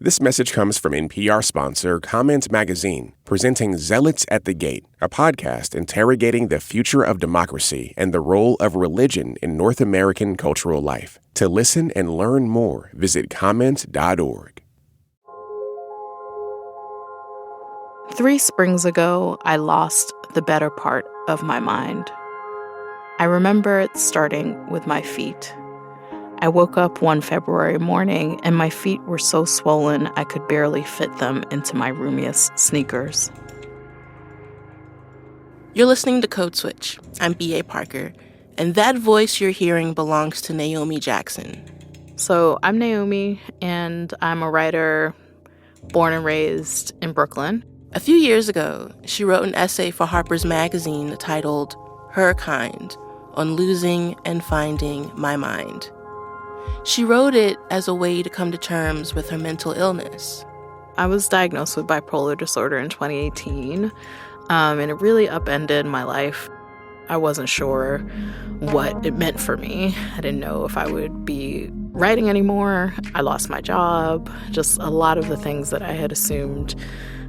This message comes from NPR sponsor Comment Magazine, presenting Zealots at the Gate, a podcast interrogating the future of democracy and the role of religion in North American cultural life. To listen and learn more, visit comment.org. 3 springs ago, I lost the better part of my mind. I remember it starting with my feet. I woke up one February morning and my feet were so swollen I could barely fit them into my roomiest sneakers. You're listening to Code Switch. I'm B.A. Parker, and that voice you're hearing belongs to Naomi Jackson. So I'm Naomi, and I'm a writer born and raised in Brooklyn. A few years ago, she wrote an essay for Harper's magazine titled Her Kind, on losing and finding my mind. She wrote it as a way to come to terms with her mental illness. I was diagnosed with bipolar disorder in 2018, and it really upended my life. I wasn't sure what it meant for me. I didn't know if I would be writing anymore. I lost my job. Just a lot of the things that I had assumed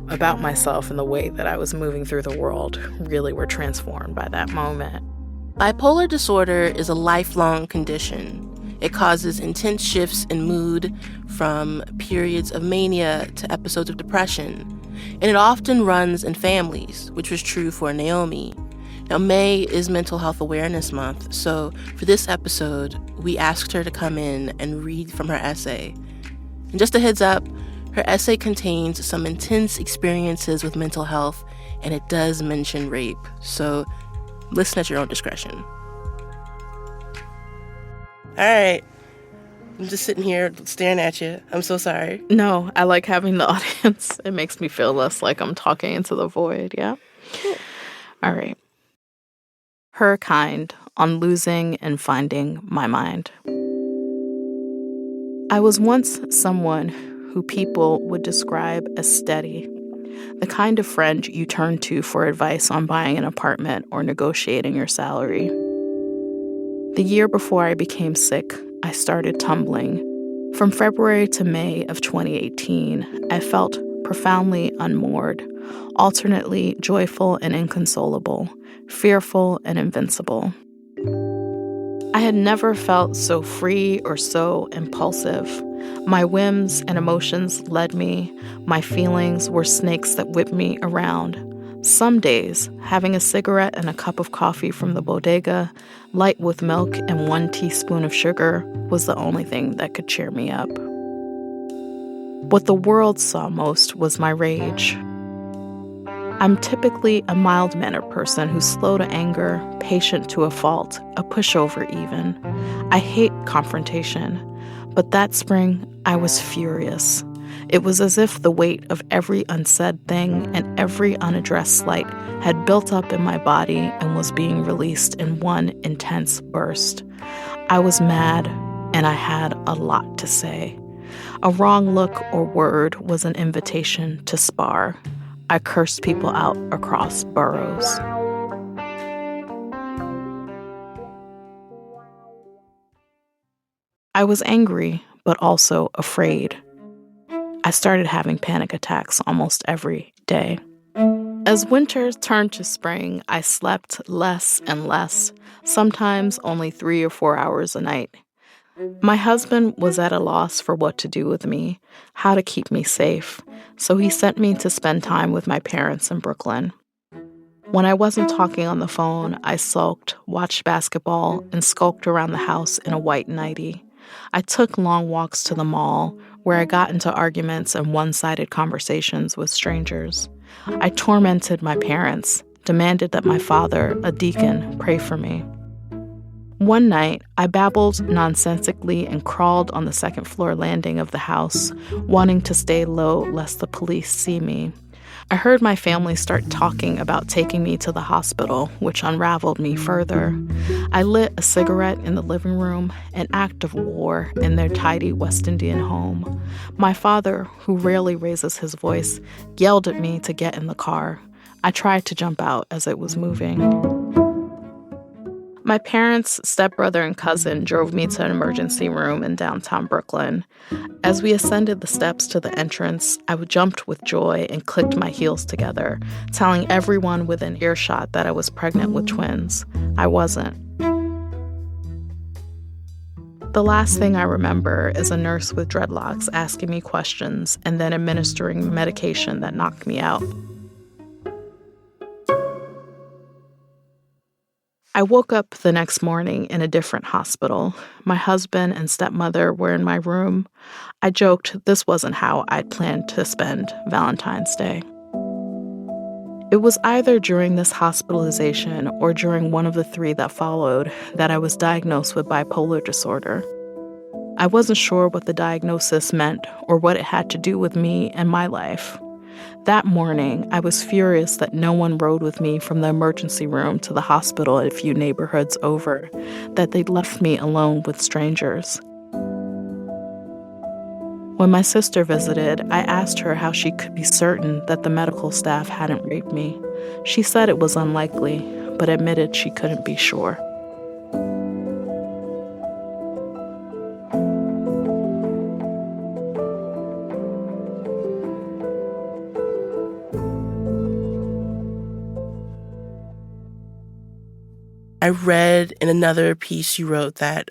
about myself and the way that I was moving through the world really were transformed by that moment. Bipolar disorder is a lifelong condition. It causes intense shifts in mood, from periods of mania to episodes of depression. And it often runs in families, which was true for Naomi. Now, May is Mental Health Awareness Month, so for this episode, we asked her to come in and read from her essay. And just a heads up, her essay contains some intense experiences with mental health, and it does mention rape, so listen at your own discretion. All right. I'm just sitting here staring at you. I'm so sorry. No, I like having the audience. It makes me feel less like I'm talking into the void, yeah? Cool. All right. Her Kind, on losing and finding my mind. I was once someone who people would describe as steady, the kind of friend you turn to for advice on buying an apartment or negotiating your salary. The year before I became sick, I started tumbling. From February to May of 2018, I felt profoundly unmoored, alternately joyful and inconsolable, fearful and invincible. I had never felt so free or so impulsive. My whims and emotions led me. My feelings were snakes that whipped me around. Some days, having a cigarette and a cup of coffee from the bodega, light with milk and 1 teaspoon of sugar, was the only thing that could cheer me up. What the world saw most was my rage. I'm typically a mild-mannered person who's slow to anger, patient to a fault, a pushover even. I hate confrontation, but that spring, I was furious. It was as if the weight of every unsaid thing and every unaddressed slight had built up in my body and was being released in one intense burst. I was mad, and I had a lot to say. A wrong look or word was an invitation to spar. I cursed people out across boroughs. I was angry, but also afraid. I started having panic attacks almost every day. As winter turned to spring, I slept less and less, sometimes only 3 or 4 hours a night. My husband was at a loss for what to do with me, how to keep me safe, so he sent me to spend time with my parents in Brooklyn. When I wasn't talking on the phone, I sulked, watched basketball, and skulked around the house in a white nightie. I took long walks to the mall, where I got into arguments and one-sided conversations with strangers. I tormented my parents, demanded that my father, a deacon, pray for me. One night, I babbled nonsensically and crawled on the second-floor landing of the house, wanting to stay low lest the police see me. I heard my family start talking about taking me to the hospital, which unraveled me further. I lit a cigarette in the living room, an act of war in their tidy West Indian home. My father, who rarely raises his voice, yelled at me to get in the car. I tried to jump out as it was moving. My parents, stepbrother, and cousin drove me to an emergency room in downtown Brooklyn. As we ascended the steps to the entrance, I jumped with joy and clicked my heels together, telling everyone within earshot that I was pregnant with twins. I wasn't. The last thing I remember is a nurse with dreadlocks asking me questions and then administering medication that knocked me out. I woke up the next morning in a different hospital. My husband and stepmother were in my room. I joked this wasn't how I'd planned to spend Valentine's Day. It was either during this hospitalization or during one of the 3 that followed that I was diagnosed with bipolar disorder. I wasn't sure what the diagnosis meant or what it had to do with me and my life. That morning, I was furious that no one rode with me from the emergency room to the hospital a few neighborhoods over, that they'd left me alone with strangers. When my sister visited, I asked her how she could be certain that the medical staff hadn't raped me. She said it was unlikely, but admitted she couldn't be sure. I read in another piece you wrote that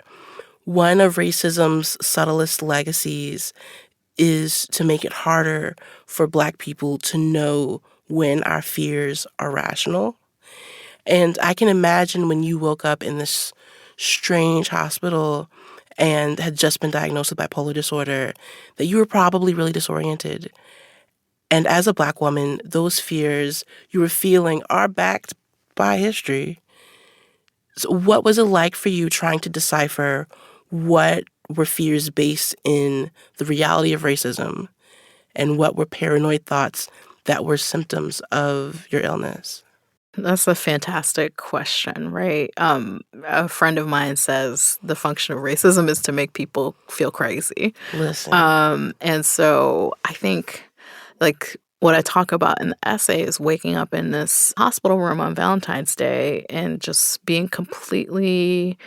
one of racism's subtlest legacies is to make it harder for Black people to know when our fears are rational. And I can imagine when you woke up in this strange hospital and had just been diagnosed with bipolar disorder, that you were probably really disoriented. And as a Black woman, those fears you were feeling are backed by history. So what was it like for you trying to decipher what were fears based in the reality of racism and what were paranoid thoughts that were symptoms of your illness? That's a fantastic question, right? A friend of mine says the function of racism is to make people feel crazy. Listen. And so I think, like, what I talk about in the essay is waking up in this hospital room on Valentine's Day and just being completely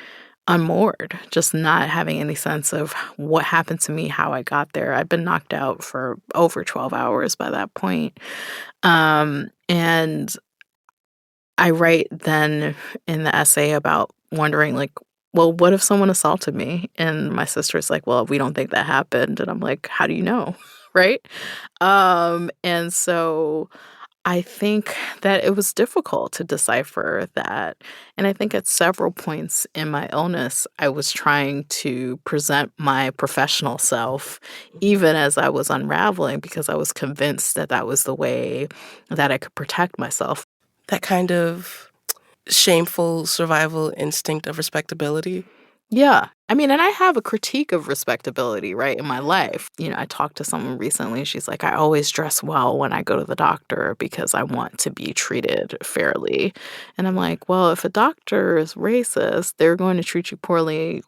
unmoored, just not having any sense of what happened to me, how I got there. I'd been knocked out for over 12 hours by that point. And I write then in the essay about wondering, like, well, what if someone assaulted me? And my sister's like, well, we don't think that happened. And I'm like, how do you know? Right? And so I think that it was difficult to decipher that. And I think at several points in my illness, I was trying to present my professional self, even as I was unraveling, because I was convinced that that was the way that I could protect myself. That kind of shameful survival instinct of respectability. Yeah. I mean, and I have a critique of respectability, right, in my life. You know, I talked to someone recently. She's like, I always dress well when I go to the doctor because I want to be treated fairly. And I'm like, well, if a doctor is racist, they're going to treat you poorly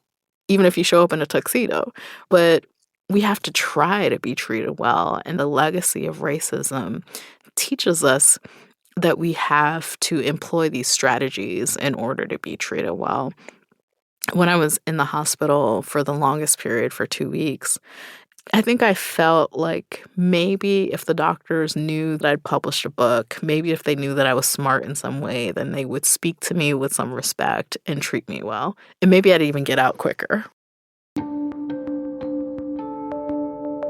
even if you show up in a tuxedo. But we have to try to be treated well. And the legacy of racism teaches us that we have to employ these strategies in order to be treated well. When I was in the hospital for the longest period, for 2 weeks, I think I felt like maybe if the doctors knew that I'd published a book, maybe if they knew that I was smart in some way, then they would speak to me with some respect and treat me well. And maybe I'd even get out quicker.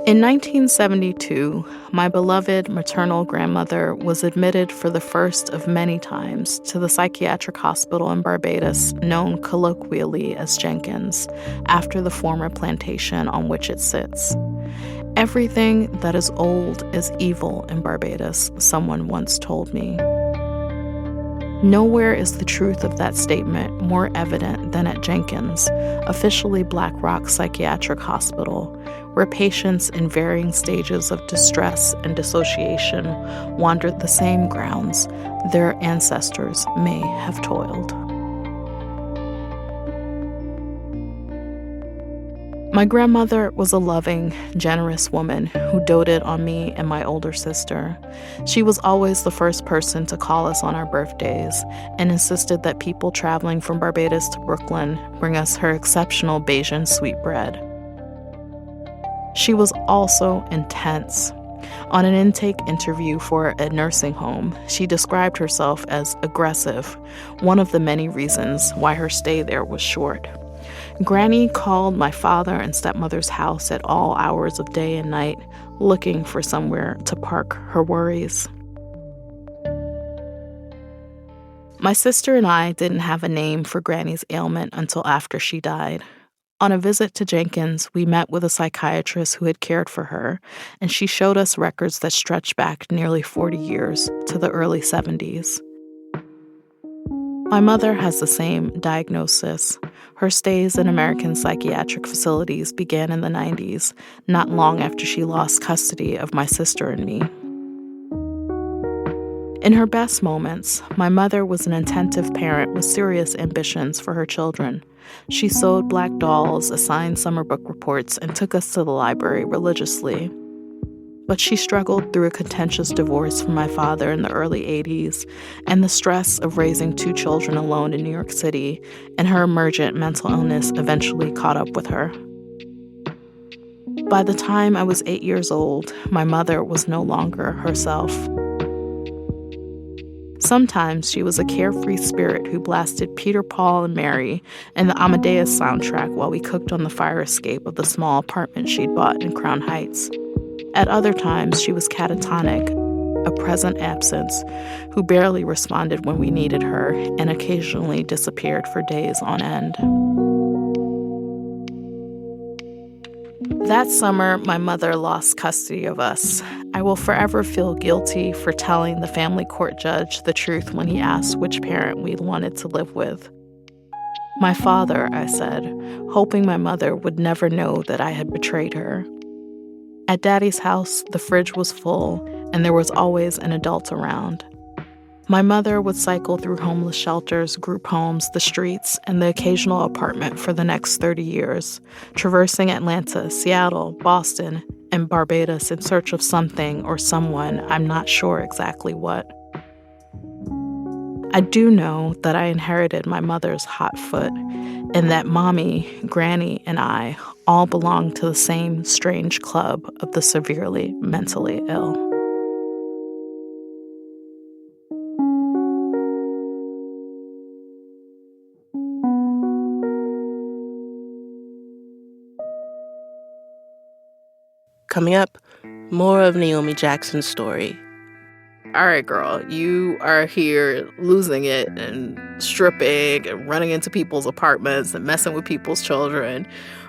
In 1972, my beloved maternal grandmother was admitted for the first of many times to the psychiatric hospital in Barbados, known colloquially as Jenkins, after the former plantation on which it sits. Everything that is old is evil in Barbados, someone once told me. Nowhere is the truth of that statement more evident than at Jenkins, officially Black Rock Psychiatric Hospital, where patients in varying stages of distress and dissociation wandered the same grounds their ancestors may have toiled. My grandmother was a loving, generous woman who doted on me and my older sister. She was always the first person to call us on our birthdays and insisted that people traveling from Barbados to Brooklyn bring us her exceptional Bajan sweetbread. She was also intense. On an intake interview for a nursing home, she described herself as aggressive, one of the many reasons why her stay there was short. Granny called my father and stepmother's house at all hours of day and night, looking for somewhere to park her worries. My sister and I didn't have a name for Granny's ailment until after she died. On a visit to Jenkins, we met with a psychiatrist who had cared for her, and she showed us records that stretched back nearly 40 years to the early 70s. My mother has the same diagnosis. Her stays in American psychiatric facilities began in the 90s, not long after she lost custody of my sister and me. In her best moments, my mother was an attentive parent with serious ambitions for her children. She sewed black dolls, assigned summer book reports, and took us to the library religiously. But she struggled through a contentious divorce from my father in the early 80s, and the stress of raising 2 children alone in New York City, and her emergent mental illness eventually caught up with her. By the time I was 8 years old, my mother was no longer herself. Sometimes she was a carefree spirit who blasted Peter, Paul, and Mary and the Amadeus soundtrack while we cooked on the fire escape of the small apartment she'd bought in Crown Heights. At other times, she was catatonic, a present absence, who barely responded when we needed her and occasionally disappeared for days on end. That summer, my mother lost custody of us. I will forever feel guilty for telling the family court judge the truth when he asked which parent we wanted to live with. My father, I said, hoping my mother would never know that I had betrayed her. At Daddy's house, the fridge was full, and there was always an adult around. My mother would cycle through homeless shelters, group homes, the streets, and the occasional apartment for the next 30 years, traversing Atlanta, Seattle, Boston, and Barbados in search of something or someone, I'm not sure exactly what. I do know that I inherited my mother's hot foot, and that Mommy, Granny, and I all belong to the same strange club of the severely mentally ill. Coming up, more of Naomi Jackson's story. All right, girl, you are here losing it and stripping and running into people's apartments and messing with people's children.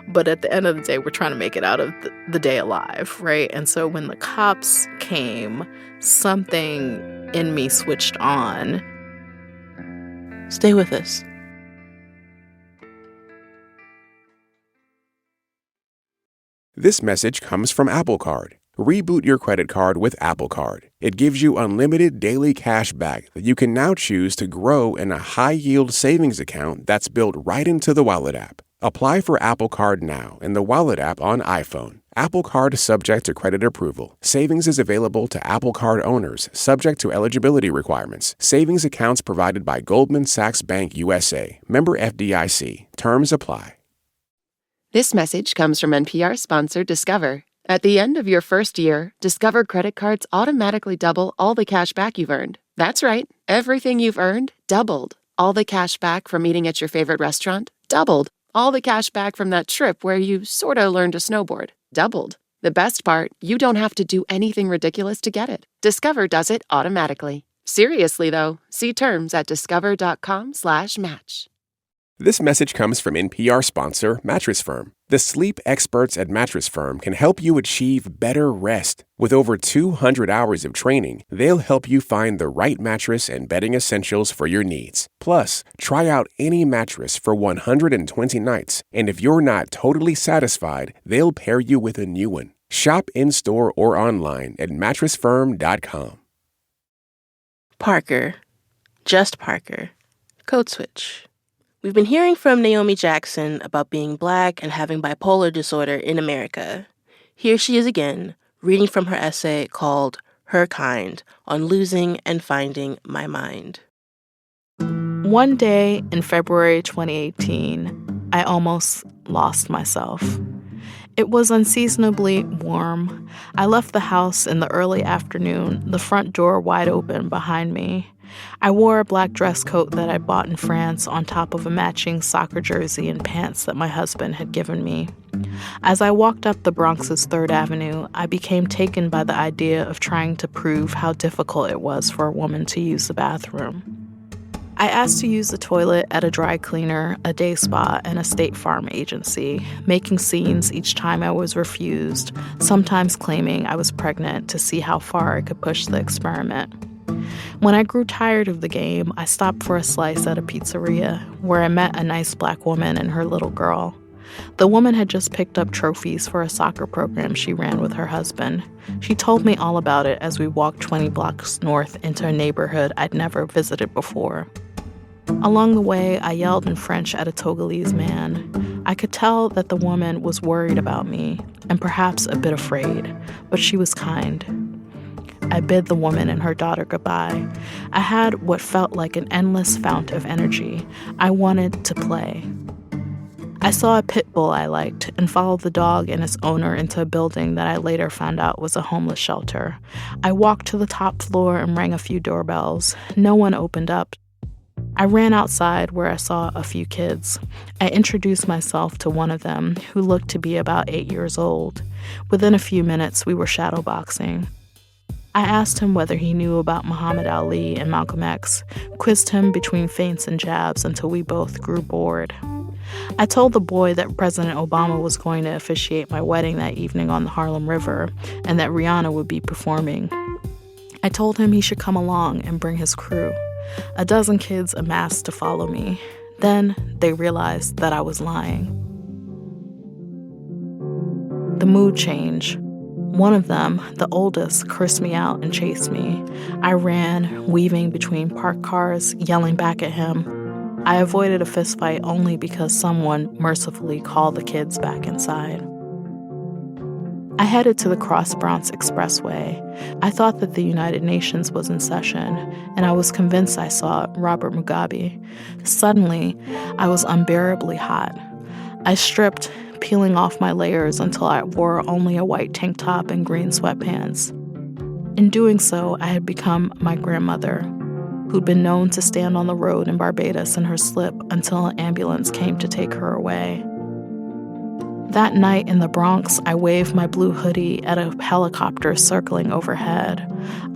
But at the end of the day, we're trying to make it out of the day alive, right? And so when the cops came, something in me switched on. Stay with us. This message comes from Apple Card. Reboot your credit card with Apple Card. It gives you unlimited daily cash back that you can now choose to grow in a high-yield savings account that's built right into the Wallet app. Apply for Apple Card now in the Wallet app on iPhone. Apple Card is subject to credit approval. Savings is available to Apple Card owners, subject to eligibility requirements. Savings accounts provided by Goldman Sachs Bank USA. Member FDIC. Terms apply. This message comes from NPR sponsor Discover. At the end of your first year, Discover credit cards automatically double all the cash back you've earned. That's right. Everything you've earned, doubled. All the cash back from eating at your favorite restaurant, doubled. All the cash back from that trip where you sorta learned to snowboard, doubled. The best part, you don't have to do anything ridiculous to get it. Discover does it automatically. Seriously, though, see terms at discover.com/match. This message comes from NPR sponsor Mattress Firm. The sleep experts at Mattress Firm can help you achieve better rest. With over 200 hours of training, they'll help you find the right mattress and bedding essentials for your needs. Plus, try out any mattress for 120 nights, and if you're not totally satisfied, they'll pair you with a new one. Shop in-store or online at mattressfirm.com. Parker. Just Parker. Code switch. We've been hearing from Naomi Jackson about being Black and having bipolar disorder in America. Here she is again, reading from her essay called Her Kind on Losing and Finding My Mind. One day in February 2018, I almost lost myself. It was unseasonably warm. I left the house in the early afternoon, the front door wide open behind me. I wore a black dress coat that I bought in France on top of a matching soccer jersey and pants that my husband had given me. As I walked up the Bronx's 3rd Avenue, I became taken by the idea of trying to prove how difficult it was for a woman to use the bathroom. I asked to use the toilet at a dry cleaner, a day spa, and a State Farm agency, making scenes each time I was refused, sometimes claiming I was pregnant to see how far I could push the experiment. When I grew tired of the game, I stopped for a slice at a pizzeria, where I met a nice Black woman and her little girl. The woman had just picked up trophies for a soccer program she ran with her husband. She told me all about it as we walked 20 blocks north into a neighborhood I'd never visited before. Along the way, I yelled in French at a Togolese man. I could tell that the woman was worried about me, and perhaps a bit afraid, but she was kind. I bid the woman and her daughter goodbye. I had what felt like an endless fount of energy. I wanted to play. I saw a pit bull I liked and followed the dog and its owner into a building that I later found out was a homeless shelter. I walked to the top floor and rang a few doorbells. No one opened up. I ran outside where I saw a few kids. I introduced myself to one of them, who looked to be about 8 years old. Within a few minutes, we were shadowboxing. I asked him whether he knew about Muhammad Ali and Malcolm X, quizzed him between feints and jabs until we both grew bored. I told the boy that President Obama was going to officiate my wedding that evening on the Harlem River and that Rihanna would be performing. I told him he should come along and bring his crew. A dozen kids amassed to follow me. Then they realized that I was lying. The mood changed. One of them, the oldest, cursed me out and chased me. I ran, weaving between parked cars, yelling back at him. I avoided a fistfight only because someone mercifully called the kids back inside. I headed to the Cross Bronx Expressway. I thought that the United Nations was in session, and I was convinced I saw Robert Mugabe. Suddenly, I was unbearably hot. I stripped, peeling off my layers until I wore only a white tank top and green sweatpants. In doing so, I had become my grandmother, who'd been known to stand on the road in Barbados in her slip until an ambulance came to take her away. That night in the Bronx, I waved my blue hoodie at a helicopter circling overhead.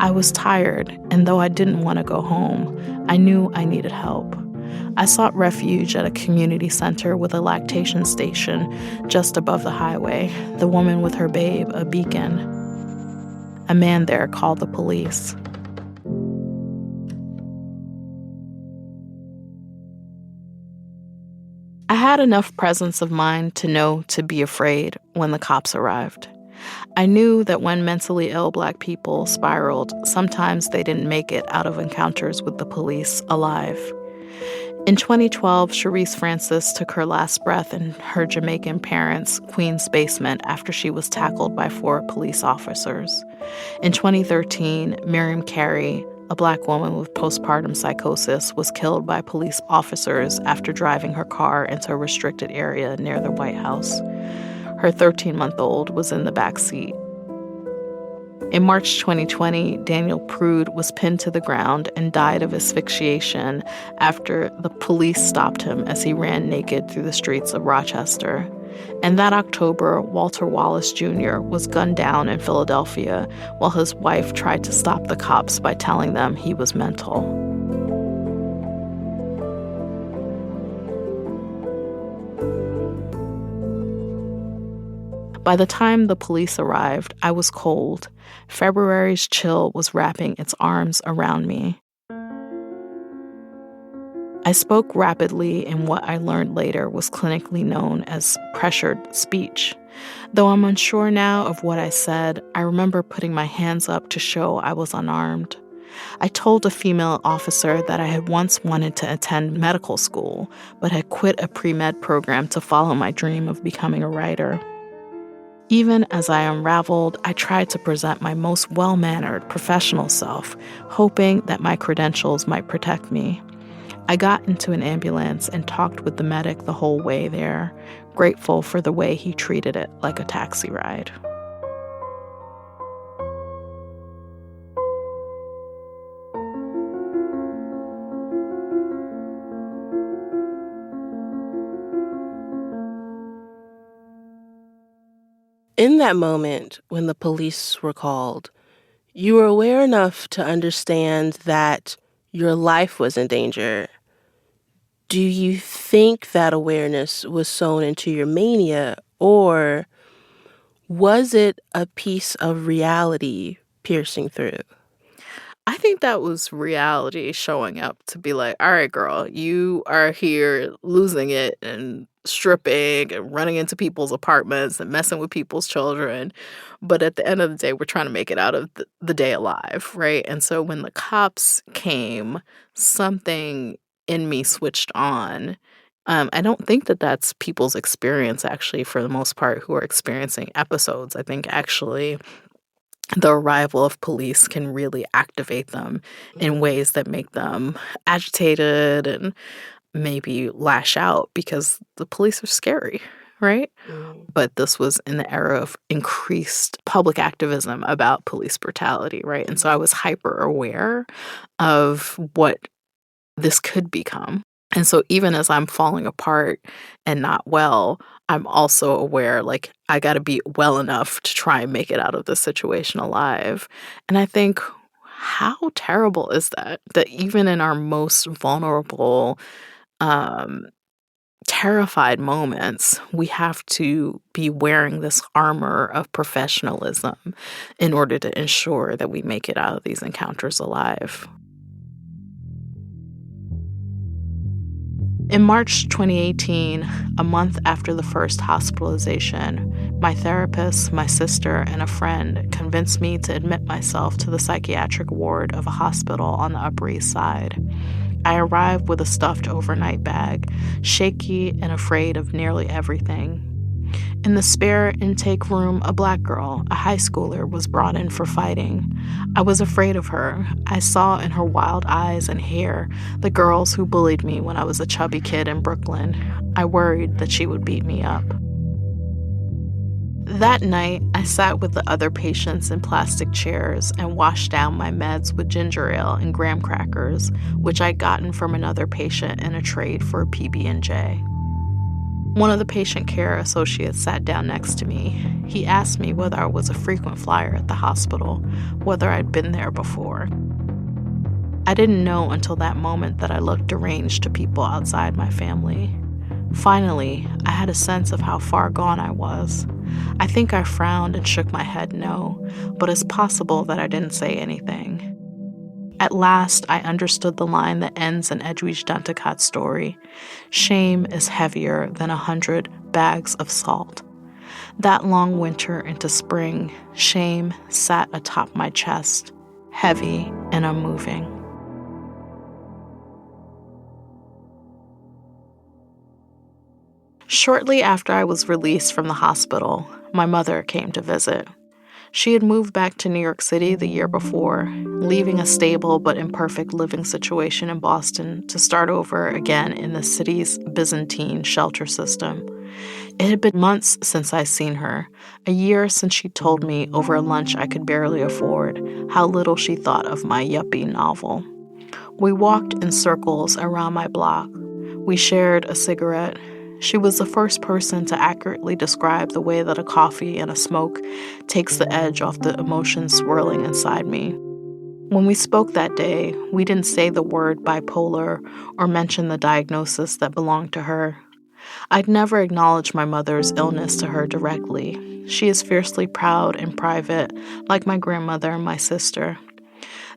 I was tired, and though I didn't want to go home, I knew I needed help. I sought refuge at a community center with a lactation station just above the highway, the woman with her babe, a beacon. A man there called the police. I had enough presence of mind to know to be afraid when the cops arrived. I knew that when mentally ill Black people spiraled, sometimes they didn't make it out of encounters with the police alive. In 2012, Sharice Francis took her last breath in her Jamaican parents' Queens basement after she was tackled by 4 police officers. In 2013, Miriam Carey, a Black woman with postpartum psychosis, was killed by police officers after driving her car into a restricted area near the White House. Her 13-month-old was in the back seat. In March 2020, Daniel Prude was pinned to the ground and died of asphyxiation after the police stopped him as he ran naked through the streets of Rochester. And that October, Walter Wallace Jr. was gunned down in Philadelphia while his wife tried to stop the cops by telling them he was mental. By the time the police arrived, I was cold. February's chill was wrapping its arms around me. I spoke rapidly in what I learned later was clinically known as pressured speech. Though I'm unsure now of what I said, I remember putting my hands up to show I was unarmed. I told a female officer that I had once wanted to attend medical school, but had quit a pre-med program to follow my dream of becoming a writer. Even as I unraveled, I tried to present my most well-mannered professional self, hoping that my credentials might protect me. I got into an ambulance and talked with the medic the whole way there, grateful for the way he treated it like a taxi ride. In that moment, when the police were called, you were aware enough to understand that your life was in danger. Do you think that awareness was sewn into your mania, or was it a piece of reality piercing through? I think that was reality showing up to be like, all right, girl, you are here losing it and stripping and running into people's apartments and messing with people's children. But at the end of the day, we're trying to make it out of the day alive, right? And so when the cops came, something in me switched on. I don't think that that's people's experience, actually, for the most part, who are experiencing episodes. I think actually the arrival of police can really activate them in ways that make them agitated and maybe lash out because the police are scary, right? But this was in the era of increased public activism about police brutality, right? And so I was hyper aware of what this could become. And so even as I'm falling apart and not well, I'm also aware, like, I got to be well enough to try and make it out of this situation alive. And I think, how terrible is that? That even in our most vulnerable, terrified moments, we have to be wearing this armor of professionalism in order to ensure that we make it out of these encounters alive. In March 2018, a month after the first hospitalization, my therapist, my sister, and a friend convinced me to admit myself to the psychiatric ward of a hospital on the Upper East Side. I arrived with a stuffed overnight bag, shaky and afraid of nearly everything. In the spare intake room, a black girl, a high schooler, was brought in for fighting. I was afraid of her. I saw in her wild eyes and hair the girls who bullied me when I was a chubby kid in Brooklyn. I worried that she would beat me up. That night, I sat with the other patients in plastic chairs and washed down my meds with ginger ale and graham crackers, which I'd gotten from another patient in a trade for a PB&J. One of the patient care associates sat down next to me. He asked me whether I was a frequent flyer at the hospital, whether I'd been there before. I didn't know until that moment that I looked deranged to people outside my family. Finally, I had a sense of how far gone I was. I think I frowned and shook my head no, but it's possible that I didn't say anything. At last, I understood the line that ends in Edwidge Danticat's story. Shame is heavier than 100 bags of salt. That long winter into spring, shame sat atop my chest, heavy and unmoving. Shortly after I was released from the hospital, my mother came to visit. She had moved back to New York City the year before, leaving a stable but imperfect living situation in Boston to start over again in the city's Byzantine shelter system. It had been months since I'd seen her, a year since she told me over a lunch I could barely afford how little she thought of my yuppie novel. We walked in circles around my block. We shared a cigarette. She was the first person to accurately describe the way that a coffee and a smoke takes the edge off the emotions swirling inside me. When we spoke that day, we didn't say the word bipolar or mention the diagnosis that belonged to her. I'd never acknowledged my mother's illness to her directly. She is fiercely proud and private, like my grandmother and my sister.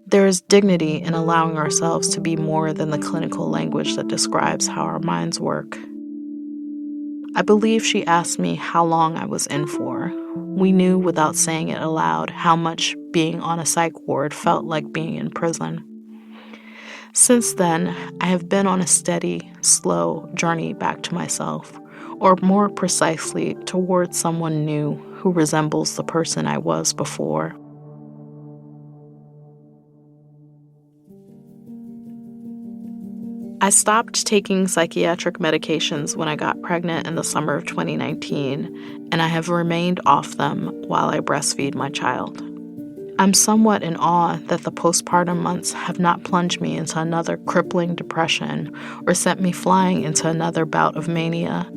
There is dignity in allowing ourselves to be more than the clinical language that describes how our minds work. I believe she asked me how long I was in for. We knew without saying it aloud how much being on a psych ward felt like being in prison. Since then, I have been on a steady, slow journey back to myself, or more precisely, towards someone new who resembles the person I was before. I stopped taking psychiatric medications when I got pregnant in the summer of 2019, and I have remained off them while I breastfeed my child. I'm somewhat in awe that the postpartum months have not plunged me into another crippling depression or sent me flying into another bout of mania.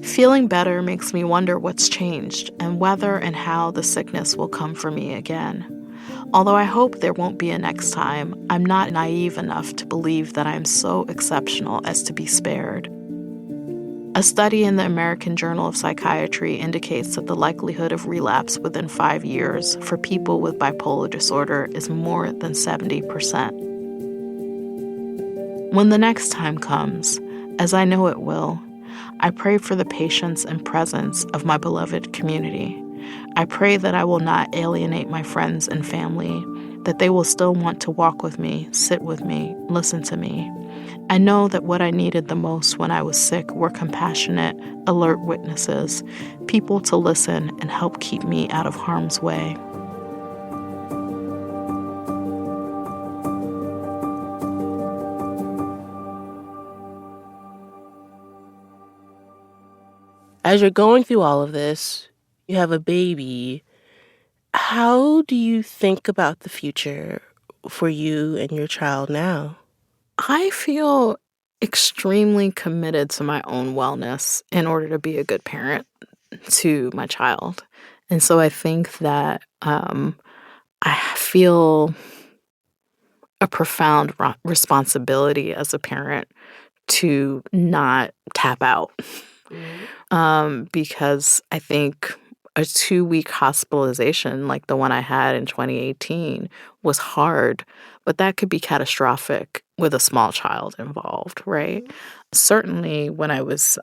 Feeling better makes me wonder what's changed and whether and how the sickness will come for me again. Although I hope there won't be a next time, I'm not naive enough to believe that I'm so exceptional as to be spared. A study in the American Journal of Psychiatry indicates that the likelihood of relapse within 5 years for people with bipolar disorder is more than 70%. When the next time comes, as I know it will, I pray for the patience and presence of my beloved community. I pray that I will not alienate my friends and family, that they will still want to walk with me, sit with me, listen to me. I know that what I needed the most when I was sick were compassionate, alert witnesses, people to listen and help keep me out of harm's way. As you're going through all of this, you have a baby. How do you think about the future for you and your child now? I feel extremely committed to my own wellness in order to be a good parent to my child. And so I think that I feel a profound responsibility as a parent to not tap out. Because I think a 2-week hospitalization like the one I had in 2018 was hard, but that could be catastrophic with a small child involved, right? Certainly when I was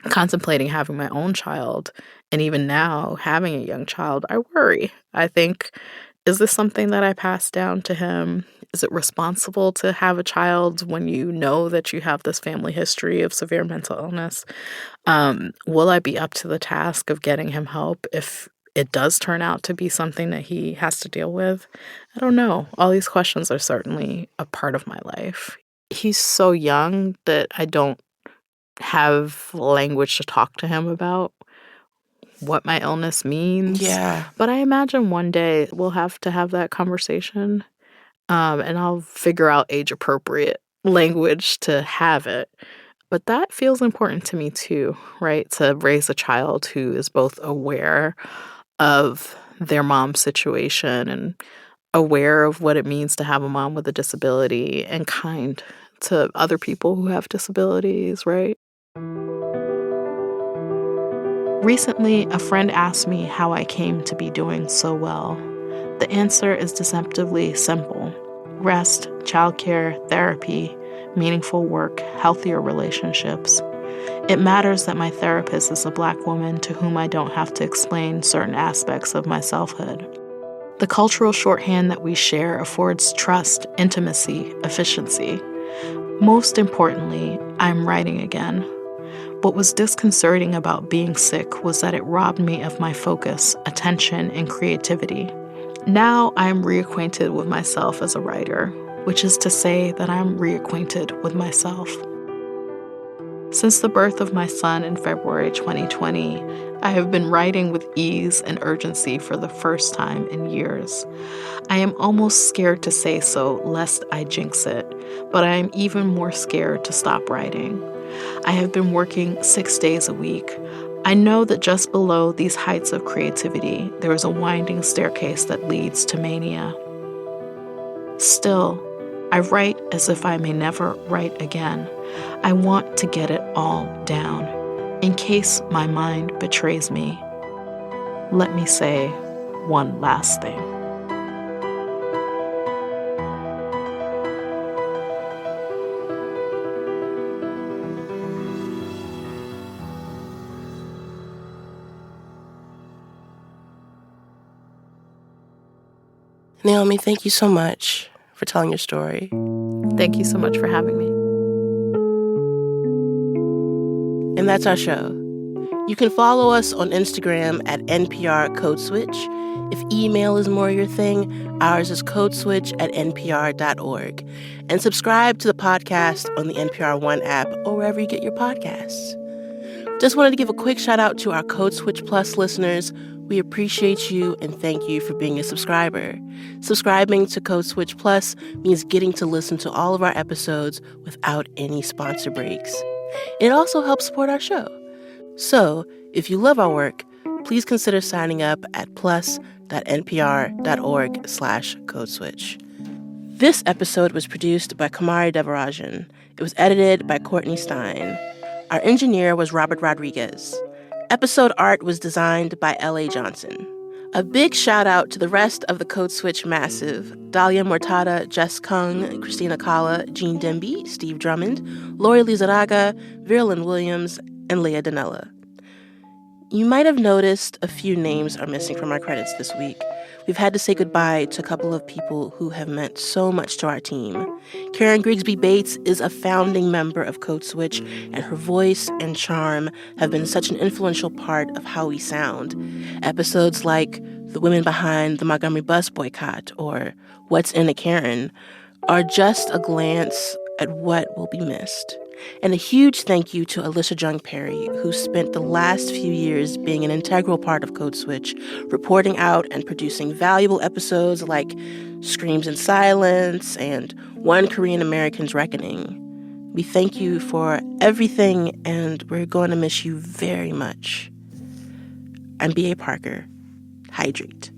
contemplating having my own child, and even now having a young child, I worry. I think, is this something that I pass down to him? Is it responsible to have a child when you know that you have this family history of severe mental illness? Will I be up to the task of getting him help if it does turn out to be something that he has to deal with? I don't know. All these questions are certainly a part of my life. He's so young that I don't have language to talk to him about what my illness means. Yeah. But I imagine one day we'll have to have that conversation, and I'll figure out age-appropriate language to have it. But that feels important to me too, right? To raise a child who is both aware of their mom's situation and aware of what it means to have a mom with a disability and kind to other people who have disabilities, right? Recently, a friend asked me how I came to be doing so well. The answer is deceptively simple: rest, childcare, therapy, meaningful work, healthier relationships. It matters that my therapist is a Black woman to whom I don't have to explain certain aspects of my selfhood. The cultural shorthand that we share affords trust, intimacy, efficiency. Most importantly, I'm writing again. What was disconcerting about being sick was that it robbed me of my focus, attention, and creativity. Now I'm reacquainted with myself as a writer, which is to say that I'm reacquainted with myself. Since the birth of my son in February 2020, I have been writing with ease and urgency for the first time in years. I am almost scared to say so lest I jinx it, but I am even more scared to stop writing. I have been working 6 days a week. I know that just below these heights of creativity, there is a winding staircase that leads to mania. Still, I write as if I may never write again. I want to get it all down, in case my mind betrays me. Let me say one last thing. Naomi, thank you so much for telling your story. Thank you so much for having me. And that's our show. You can follow us on Instagram at NPR Code Switch. If email is more your thing, ours is codeswitch@npr.org. And subscribe to the podcast on the NPR One app or wherever you get your podcasts. Just wanted to give a quick shout out to our Code Switch Plus listeners. We appreciate you and thank you for being a subscriber. Subscribing to Code Switch Plus means getting to listen to all of our episodes without any sponsor breaks. It also helps support our show. So, if you love our work, please consider signing up at plus.npr.org/codeswitch. This episode was produced by Kamari Devarajan. It was edited by Courtney Stein. Our engineer was Robert Rodriguez. Episode art was designed by L.A. Johnson. A big shout out to the rest of the Code Switch massive: Dahlia Mortada, Jess Kung, Christina Kala, Jean Demby, Steve Drummond, Lori Lizaraga, Verlyn Williams, and Leah Danella. You might have noticed a few names are missing from our credits this week. We've had to say goodbye to a couple of people who have meant so much to our team. Karen Grigsby Bates is a founding member of Code Switch, and her voice and charm have been such an influential part of how we sound. Episodes like The Women Behind the Montgomery Bus Boycott or What's in a Karen are just a glance at what will be missed. And a huge thank you to Alyssa Jung Perry, who spent the last few years being an integral part of Code Switch, reporting out and producing valuable episodes like Screams in Silence and One Korean American's Reckoning. We thank you for everything, and we're going to miss you very much. I'm B.A. Parker. Hydrate.